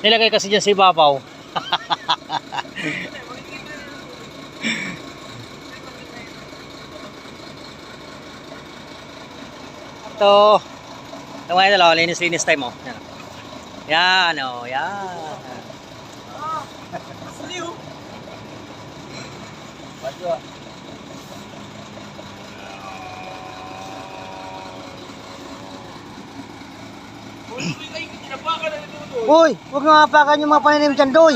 Nilagay kasi dyan sa ibabaw. Ito. Ito mga idol, linis-linis time mo. Yan o, yan. Uy, huwag nga hapakan yung mga pananim dyan, Doy.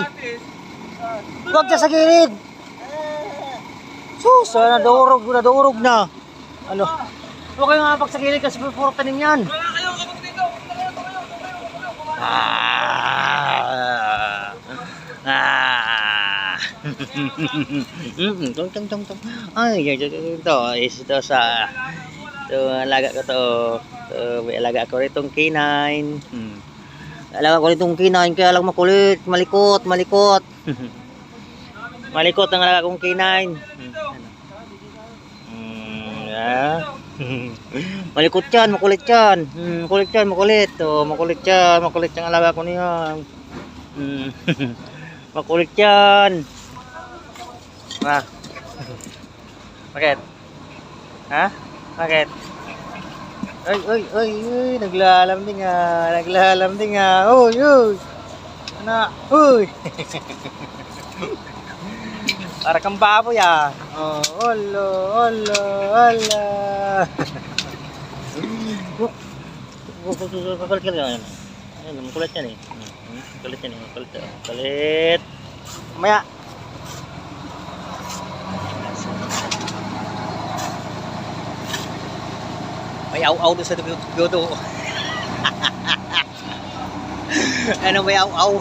Huwag dyan sa gilid. Sus, nadurog na. Ano? Huwag kayong hapak sa gilid kasi puro tanim yan. Tong. Ay, ito is ito sa alaga ko to. May alaga ko itong canine. Alaga ko itong canine kaya lang makulit, malikot. Malikot ang alaga kong canine. Malikot yan, makulit yan. Makulit. Oh, makulit yan ang alaga ko niyan. Makulit yan. Bakit? Ha? Bakit? Ay, naglalambing nga. Uy. Ano? Uy. Para kang baboy ah. Oh, ala. Kulit ka yan. Ayun, kulit yan eh. Kulit. Mamaya. May aw-aw doon sa dugo. Ano may aw-aw?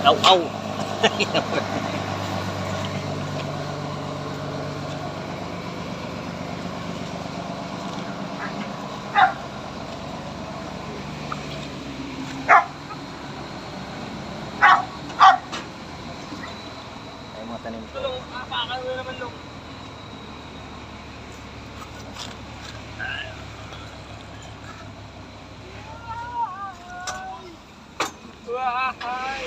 Aw-aw. Ay mga tanim ko. Apakan mo naman lo. Hi.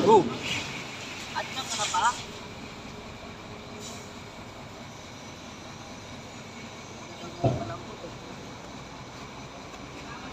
Oh. At nang pa?